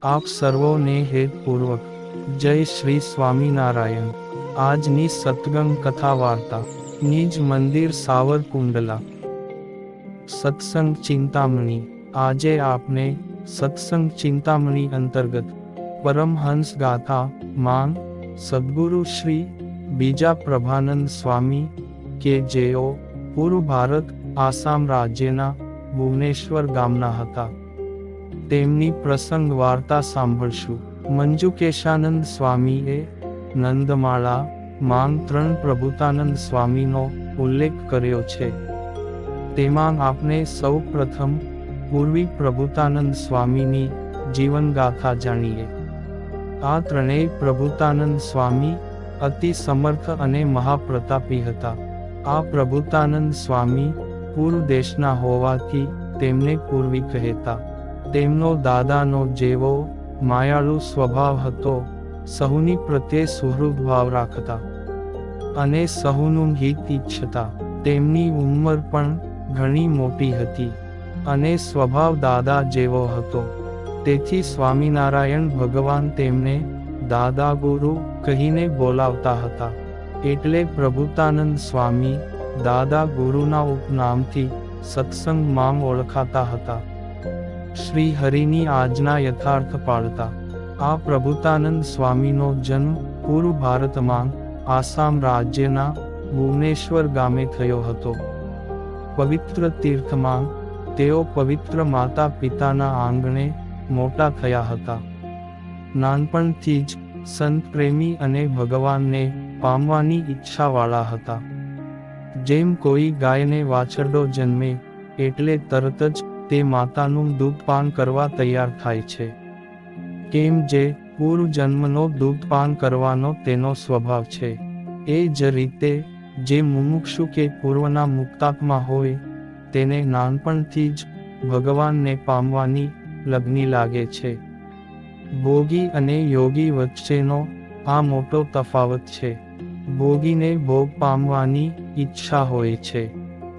આપ સર્વોને હેતપૂર્વક જય શ્રી સ્વામિનારાયણ। આજની સત્સંગ કથા વાર્તા નિજ મંદિર સાવરકુંડલા સત્સંગ ચિંતામણી। આજે આપને સત્સંગ ચિંતામણી અંતર્ગત પરમહંસ ગાથા માં સદ્ગુરુ શ્રી બીજા પ્રભાનંદ સ્વામી કે જેઓ પૂર્વ ભારત આસામ રાજ્યના ભુવનેશ્વર ગામના હતા, તેમની પ્રસંગ વાર્તા સાંભળશું। મંજુકેશાનંદ સ્વામીએ નંદમાળા માં 3 પ્રભુતાનંદ સ્વામીનો ઉલ્લેખ કર્યો છે। તેમાં આપણે સૌ પ્રથમ પૂર્વી પ્રભુતાનંદ સ્વામીની જીવનગાથા જાણીએ। આ ત્રણેય પ્રભુતાનંદ સ્વામી અતિ સમર્થ અને મહાપ્રતાપી હતા। આ પ્રભુતાનંદ સ્વામી પૂર્વ દેશના હોવાથી તેમને પૂર્વી કહેતા। તેમનો દાદાનો જેવો માયાળુ સ્વભાવ હતો, સહુની પ્રત્યે સુહૃદ ભાવ રાખતા અને સહુનું હિત ઈચ્છતા। તેમની ઉંમર પણ ઘણી મોટી હતી અને સ્વભાવ દાદા જેવો હતો, તેથી સ્વામિનારાયણ ભગવાન તેમને દાદા ગુરુ કહીને બોલાવતા હતા, એટલે પ્રભુતાનંદ સ્વામી દાદા ગુરુના ઉપનામથી સત્સંગમાં ઓળખાતા હતા। શ્રી હરિની આજ્ઞા યથાર્થ પાળતા। આ પ્રભુતાનંદ સ્વામીનો જન્મ પૂર્વ ભારતમાં આસામ રાજ્યના ભુવનેશ્વર ગામે થયો હતો। પવિત્ર તીર્થમાં તેઓ પવિત્ર માતા પિતાના આંગણે મોટા થયા હતા। નાનપણથી જ સંત પ્રેમી અને ભગવાનને પામવાની ઈચ્છાવાળા હતા। જેમ કોઈ ગાયને વાછરડો જન્મે એટલે તરત જ તે માતાનું દૂધપાન કરવા તૈયાર થાય છે, કેમ જે પૂર્વ જન્મનો દૂધપાન કરવાનો તેનો સ્વભાવ છે, એ જ રીતે જે મુમુક્ષુ કે પૂર્વના મુક્તાત્મા હોય તેને નાનપણથી જ ભગવાનને પામવાની લગ્ની લાગે છે। ભોગી અને યોગી વચ્ચેનો આ મોટો તફાવત છે। ભોગીને ભોગ પામવાની ઈચ્છા હોય છે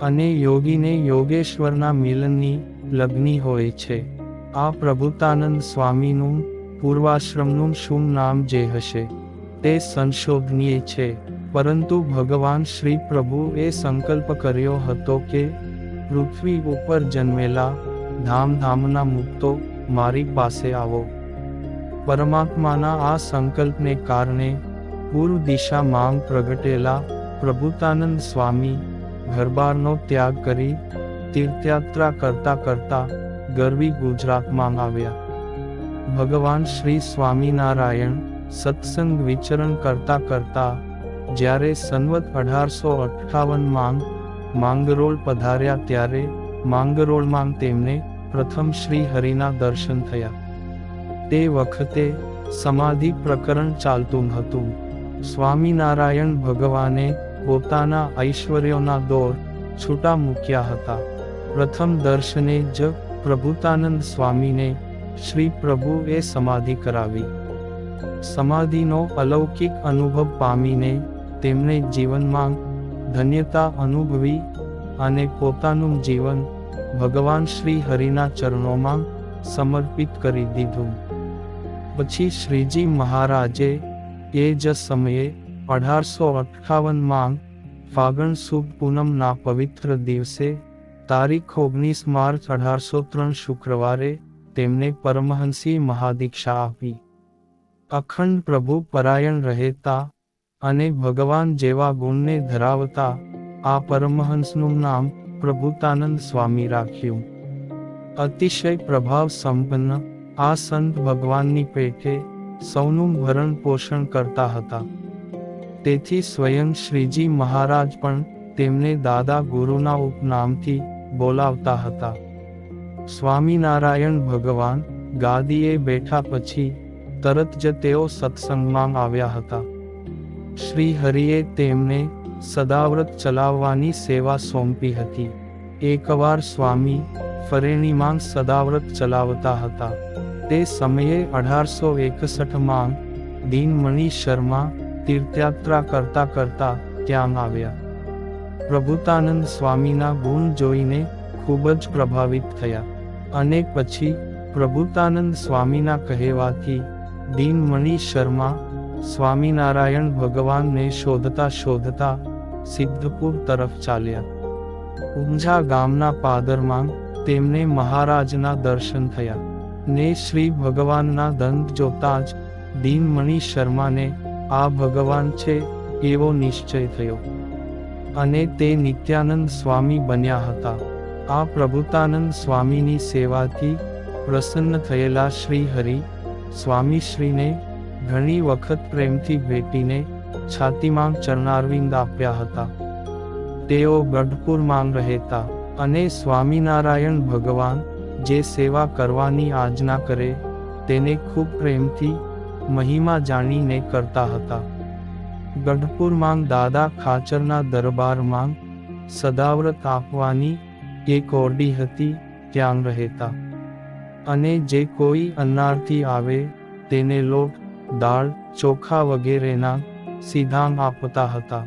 અને યોગીને યોગેશ્વરના મિલનની લગ્ની હોય છે। આ પ્રભુતાનંદ સ્વામીનું પૂર્વાશ્રમનું શું નામ જે હશે તે સંશોધનીય છે, પરંતુ ભગવાન શ્રી પ્રભુએ સંકલ્પ કર્યો હતો કે પૃથ્વી ઉપર જન્મેલા ધામના મુક્તો મારી પાસે આવો। પરમાત્માના આ સંકલ્પને કારણે પૂર્વ દિશામાં પ્રગટેલા પ્રભુતાનંદ સ્વામી ઘરબારનો ત્યાગ કરી તીર્થયાત્રા કરતા કરતા ગરવી ગુજરાતમાં આવ્યા। ભગવાન શ્રી સ્વામિનારાયણ સત્સંગ વિચરણ કરતા કરતા જ્યારે સંવત 1858માં માંગરોળ પધાર્યા ત્યારે માંગરોળમાં તેમને પ્રથમ શ્રી હરિના દર્શન થયા। તે વખતે સમાધિ પ્રકરણ ચાલતું હતું। સ્વામિનારાયણ ભગવાને પોતાના ઐશ્વર્યોના દોર છૂટા મૂક્યા હતા। પ્રથમ દર્શને જ પ્રભુતાનંદ સ્વામીને શ્રી પ્રભુએ સમાધિ કરાવી। સમાધિનો અલૌકિક અનુભવ પામીને તેમણે જીવનમાં ધન્યતા અનુભવી અને પોતાનું જીવન ભગવાન શ્રી હરિના ચરણોમાં સમર્પિત કરી દીધું। પછી શ્રીજી મહારાજે એ જ સમયે 1858માં ફાગણ સુદ પૂનમના પવિત્ર દિવસે તારીખ 19 માર્ચ 1803 શુક્રવારે તેમને પરમહંસી મહાદીક્ષા આપી। અખંડ પ્રભુ પરાયણ રહેતા અને ભગવાન જેવા ગુણને ધરાવતા આ પરમહંસનું નામ પ્રભુતાનંદ સ્વામી રાખ્યું। અતિશય પ્રભાવ સંપન્ન આ સંત ભગવાનની પેઠે સૌનું ભરણ પોષણ કરતા હતા, તેથી સ્વયં શ્રીજી મહારાજ પણ તેમને દાદા ગુરુના ઉપનામથી બોલાવતા હતા। સ્વામિનારાયણ ભગવાન ગાદીએ બેઠા પછી તરત જ તેઓ સત્સંગમાં આવ્યા હતા। શ્રી હરિએ તેમને સદાવ્રત ચલાવવાની સેવા સોંપી હતી। એકવાર સ્વામી ફરેણીમાં સદાવ્રત ચલાવતા હતા। તે સમયે 1861માં દીનમણી શર્મા તીર્થયાત્રા કરતા કરતા ત્યાં આવ્યા। પ્રભુતાનંદ સ્વામીના ગુણ જોઈને ખૂબ જ પ્રભાવિત થયા અને પછી પ્રભુતાનંદ સ્વામીના કહેવાથી દીનમણી શર્મા સ્વામિનારાયણ ભગવાનને શોધતા શોધતા સિદ્ધપુર તરફ ચાલ્યા. ઊંઝા ગામના પાદરમાં તેમને મહારાજના દર્શન થયા ને શ્રી ભગવાનના દંત જોતા જ દીનમણી શર્માને આ ભગવાન છે એવો નિશ્ચય થયો અને તે નિત્યાનંદ સ્વામી બન્યા હતા. આ પ્રભુતાનંદ સ્વામીની સેવાથી પ્રસન્ન થયેલા શ્રી હરિ સ્વામીશ્રીને ઘણી વખત પ્રેમથી ભેટીને છાતીમાં ચરણારવિંદ આપ્યા હતા. તેઓ ગઢપુરમાં રહેતા અને સ્વામિનારાયણ ભગવાન જે સેવા કરવાની આજ્ઞા કરે તેને ખૂબ પ્રેમથી મહિમા જાણીને કરતા હતા. ગઢપુરમાં દાદા ખાચરના દરબારમાં સદાવ્રત આપવાની એક ઓરડી હતી, ત્યાં રહેતા અને જે કોઈ અન્નાર્થી આવે તેને લોટ, દાળ, ચોખા વગેરેના સીધાં આપતા હતા.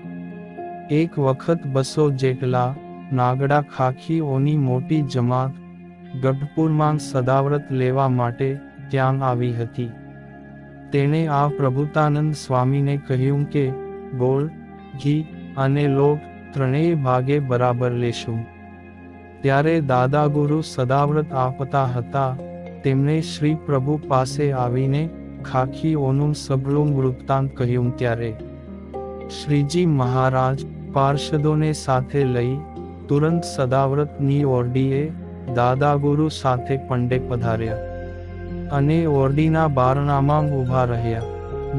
એક વખત 200 જેટલા નાગડા ખાખીઓની મોટી જમાત ગઢપુરમાં સદાવ્રત લેવા માટે ત્યાં આવી હતી. તેણે આ પ્રભુતાનંદ સ્વામીને કહ્યું કે ગોળ, ઘી અને લોટ ત્રણેય ભાગે બરાબર લેશું. ત્યારે દાદાગુરુ સદાવ્રત આપતા હતા. તેમણે શ્રી પ્રભુ પાસે આવીને ખાખીઓનું સઘળું વૃત્તાંત કહ્યું ત્યારે શ્રીજી મહારાજ પાર્ષદોને સાથે લઈ તુરંત સદાવ્રતની ઓરડીએ દાદાગુરુ સાથે પંડે પધાર્યા અને ઓરડીના બારણામાં ઊભા રહ્યા.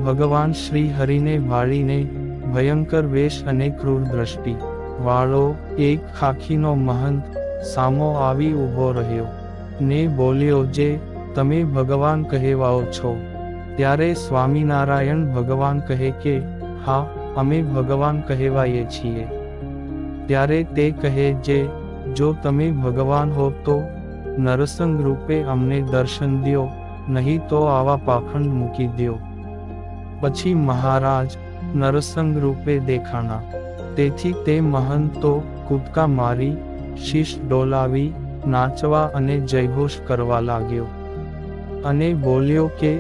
ભગવાન શ્રી હરિને ભાળીને ભયંકર વેશ અને ક્રૂર દ્રષ્ટિ વાળો એક ખાખીનો મહંત સામો આવી ઊભો રહ્યો ને બોલ્યો, જે તમે ભગવાન કહેવાઓ છો. ત્યારે સ્વામિનારાયણ ભગવાન કહે કે હા, અમે ભગવાન કહેવાઈએ છીએ. ત્યારે તે કહે, જે જો તમે ભગવાન હો તો નરસંગ રૂપે અમને દર્શન દ્યો, નહીં તો આવા પાખંડ મૂકી દ્યો. પછી મહારાજ નરસંગ રૂપે દેખાણા. તેથી તે મહંત તો કૂદકા મારી શીશ ડોલાવી નાચવા અને જયઘોષ કરવા લાગ્યો અને બોલ્યો કે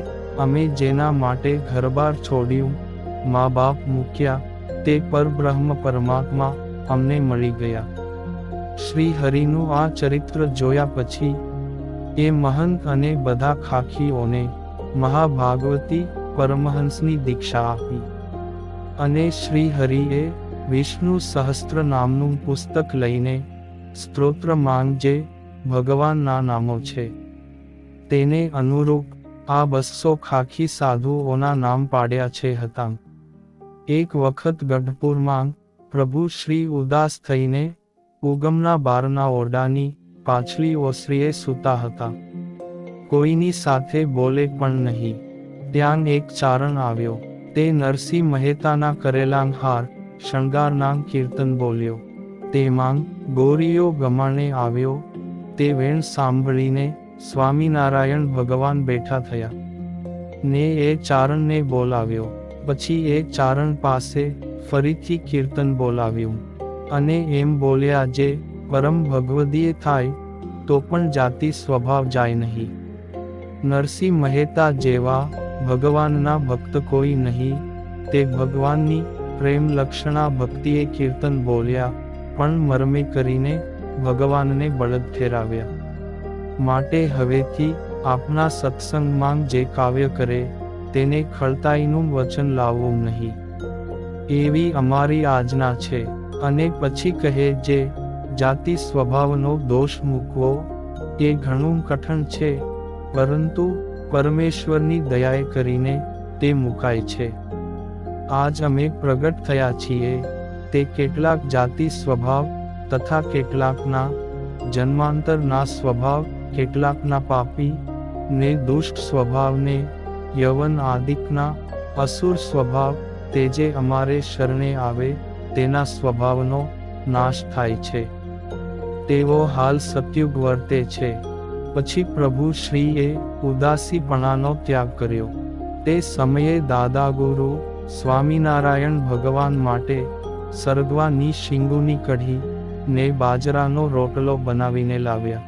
અમે જેના માટે ઘરબાર છોડ્યું, મા બાપ મૂક્યા, તે પરબ્રહ્મ પરમાત્મા અમને મળી ગયા. શ્રી હરિનું આ ચરિત્ર જોયા પછી એ મહંત અને બધા ખાખીઓને મહાભાગવતી પરમહંસની દીક્ષા આપી અને શ્રી હરિએ વિષ્ણુ સહસ્ત્ર નામનું પુસ્તક લઈને સ્ત્રોત્રમાં જે ભગવાનના નામો છે તેને અનુરૂપ આ 200 ખાખી સાધુઓના નામ પાડ્યા છે હતા. એક વખત ગઢપુરમાં પ્રભુ શ્રી ઉદાસ થઈને ઉગમના બારના ઓરડાની પાછલી ઓસરીએ સૂતા હતા. કોઈની સાથે બોલે પણ નહીં. ત્યાં એક ચારણ આવ્યો. તે નરસિંહ મહેતાના કરેલા હાર શણગારના કીર્તન બોલ્યો. તેમાં ગોરીઓ ગમાણે આવ્યો. તે વેણ સાંભળીને સ્વામિનારાયણ ભગવાન બેઠા થયા ને એ ચારણને બોલાવ્યો. પછી એ ચારણ પાસે ફરીથી કીર્તન બોલાવ્યું અને એમ બોલ્યા, જે પરમ ભગવદીય થાય તો પણ જાતિ સ્વભાવ જાય નહીં. નરસિંહ મહેતા જેવા ભગવાનના ભક્ત કોઈ નહીં. તે ભગવાનની પ્રેમ લક્ષણા ભક્તિએ કીર્તન બોલ્યા, પણ મરમે કરીને ભગવાનને બળદ ઠેરાવ્યા. માટે હવેથી આપના સત્સંગમાં જે કાવ્ય કરે તેને ખળતાઈનું વચન લાવવું નહીં, એવી અમારી આજ્ઞા છે. અને પછી કહે, જે જાતિ સ્વભાવનો દોષ મૂકવો એ ઘણું કઠણ છે, પરંતુ પરમેશ્વરની દયાએ કરીને તે મુકાય છે. આજ અમે પ્રગટ થયા છીએ તે કેટલાક જાતિ સ્વભાવ તથા કેટલાકના જન્માંતરના સ્વભાવ, કેટલાકના પાપી ને દુષ્ટ સ્વભાવને, યવન આદિકના અસુર સ્વભાવ, તે જે અમારે શરણે આવે તેના સ્વભાવનો નાશ થાય છે. તેવો હાલ સતયુગ વર્તે છે. પછી પ્રભુ શ્રીએ ઉદાસીપણાનો ત્યાગ કર્યો. તે સમયે દાદાગુરુ સ્વામિનારાયણ ભગવાન માટે સરગવાની શીંગુની કઢી ને બાજરાનો રોટલો બનાવીને લાવ્યા.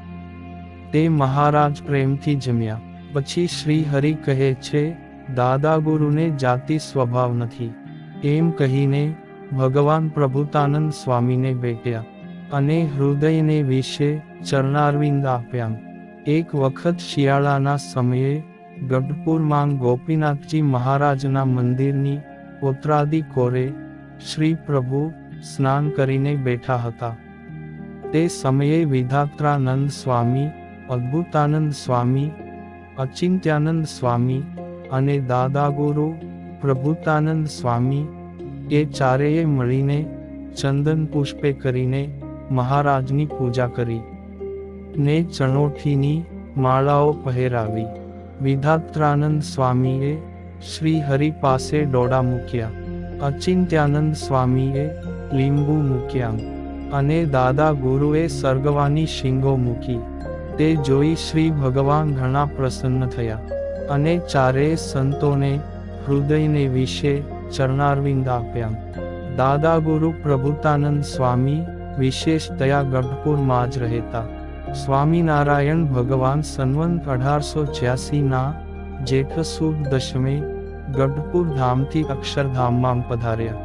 તે મહારાજ પ્રેમથી જમ્યા. પછી શ્રી હરિ કહે છે, દાદા ગુરુને જાતિ સ્વભાવ નથી. એમ કહીને ભગવાન પ્રભુતાનંદ સ્વામીને ભેટ્યા અને હૃદયને વિશે ચરણારવિંદ આપ્યા. એક વખત શિયાળાના સમયે ગઢપુરમાં ગોપીનાથજી મહારાજના મંદિરની ઉત્તરાદી કોરે શ્રી પ્રભુ સ્નાન કરીને બેઠા હતા. તે સમયે વિધાત્રાનંદ સ્વામી, અદ્ભુતાનંદ સ્વામી, અચિંત્યાનંદ સ્વામી અને દાદા ગુરુ પ્રભુતાનંદ સ્વામી એ ચારેય મળીને ચંદન પુષ્પે કરીને મહારાજની પૂજા કરી ને ચણોઠીની માળાઓ પહેરાવી. વિધાત્રાનંદ સ્વામીએ શ્રી હરિ પાસે ડોડા મૂક્યા, અચિંત્યાનંદ સ્વામીએ લીંબુ મૂક્યા અને દાદા ગુરુએ સરગવાની શીંગો મૂકી. તે જોઈ શ્રી ભગવાન ઘણા પ્રસન્ન થયા અને ચારેય સંતોને હૃદયને વિશે ચરણારવિંદ આપ્યા. દાદા ગુરુ પ્રભુતાનંદ સ્વામી વિશેષતયા ગઢપુરમાં જ રહેતા. સ્વામિનારાયણ ભગવાન સંવંત 1886ના જેઠ સુદ દશમે ગઢપુર ધામથી અક્ષરધામમાં પધાર્યા.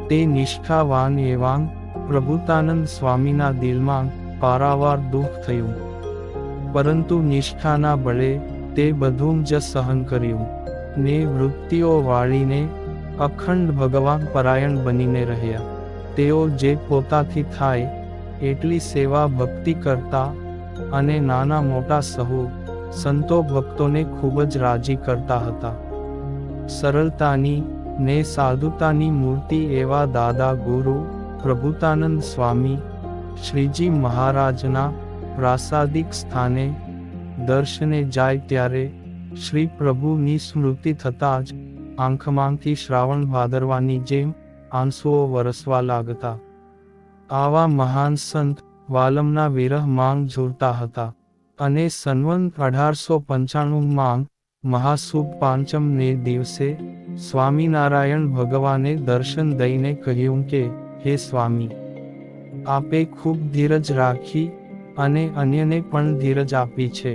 તે નિષ્ઠાવાન એવાં પ્રભુતાનંદ સ્વામીના દિલમાં પારાવાર દુઃખ થયું, પરંતુ નિષ્ઠાના બળે તે બધું જ સહન કર્યું ને વૃત્તિઓ વાળીને અખંડ ભગવાન પરાયણ બનીને રહ્યા. તેઓ જે પોતાથી થાય એટલી સેવા ભક્તિ કરતા અને નાના મોટા સહુ સંતો ભક્તોને ખૂબ જ રાજી કરતા હતા. સરળતાની ને સાધુતાની મૂર્તિ એવા દાદા ગુરુ પ્રભુતાનંદ સ્વામી શ્રીજી મહારાજના પ્રાસાદિક સ્થાને દર્શને જાય ત્યારે શ્રી પ્રભુની સ્મૃતિ થતાં જ આંખમાંથી શ્રાવણ ભાદરવાની જેમ આંસુઓ વરસવા લાગતા. આવા મહાન સંત વાલમના વિરહ માંગ ઝૂરતા હતા અને સંવંત 1895માં મહાસુદ પાંચમને દિવસે સ્વામિનારાયણ ભગવાને દર્શન દઈને કહ્યું કે, હે સ્વામી, આપે ખૂબ ધીરજ રાખી અને અન્યને પણ ધીરજ આપી છે.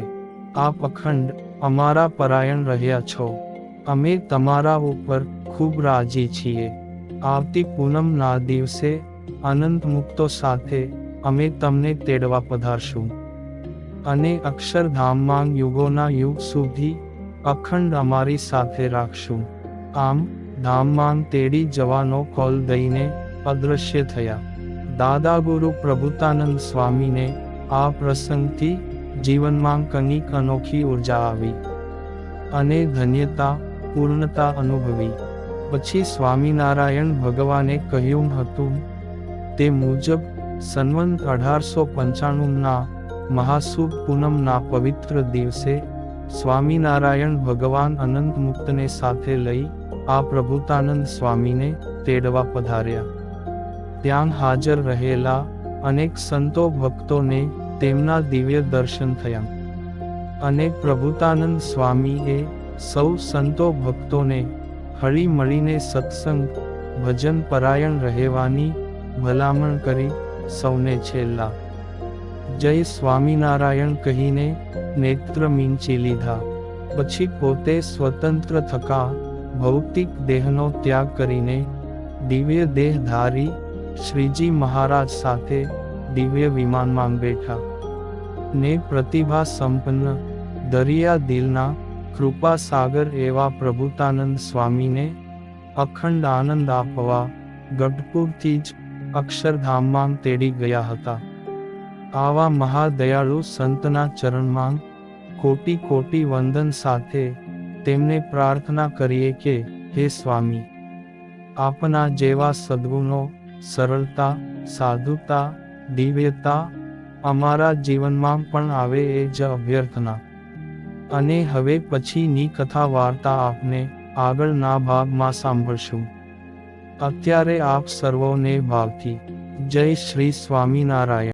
આપ અખંડ અમારા પરાયણ રહ્યા છો. અમે તમારા ઉપર ખૂબ રાજી છીએ. આવતી પૂનમના દિવસે અનંત મુક્તો સાથે અમે તમને તેડવા પધારશું અને અક્ષરધામમાં યુગોના યુગ સુધી અખંડ અમારી સાથે રાખશું. આમ ધામમાં તેડી જવાનો કોલ દઈને અદૃશ્ય થયા. દાદા ગુરુ પ્રભુતાનંદ સ્વામીને આ પ્રસંગથી જીવનમાં કંઈક અનોખી ઉર્જા આવી અને ધન્યતા, પૂર્ણતા અનુભવી. પછી સ્વામિનારાયણ ભગવાને કહ્યું હતું તે મુજબ સંવંત 1895ના મહાસુદ પૂનમના પવિત્ર દિવસે સ્વામિનારાયણ ભગવાન અનંત મુક્તને સાથે લઈ આ પ્રભુતાનંદ સ્વામીને તેડવા પધાર્યા. ત્યાં હાજર રહેલા અનેક સંતો ભક્તોને તેમના દિવ્ય દર્શન થયા અને પ્રભુતાનંદ સ્વામીએ સૌ સંતો ભક્તોને હળી મળીને સત્સંગ ભજન પરાયણ રહેવાની ભલામણ કરી સૌને છેલ્લા જય સ્વામિનારાયણ કહીને નેત્ર મીંચી લીધા. પછી પોતે સ્વતંત્ર થકા ભૌતિક દેહનો ત્યાગ કરીને દિવ્ય દેહધારી શ્રીજી મહારાજ સાથે દિવ્ય વિમાનમાં બેઠા ને પ્રતિભા સંપન્ન દરિયા દિલના કૃપા સાગર એવા પ્રભુતાનંદ સ્વામીને અખંડ આનંદ આપવા ગઢપુરથી જ અક્ષરધામમાં તેડી ગયા હતા. આવા મહાદયાળુ સંતના ચરણમાં કોટી કોટી વંદન સાથે તેમને પ્રાર્થના કરીએ કે, હે સ્વામી, આપના જેવા સદ્ગુણો, સરળતા, સાધુતા, દિવ્યતા અમારા જીવનમાં પણ આવે એ જ અભ્યર્થના. અને હવે પછીની કથા વાર્તા આપને આગળના ભાગમાં સાંભળશું. અત્યારે આપ સર્વોને ભાવથી જય શ્રી સ્વામિનારાયણ.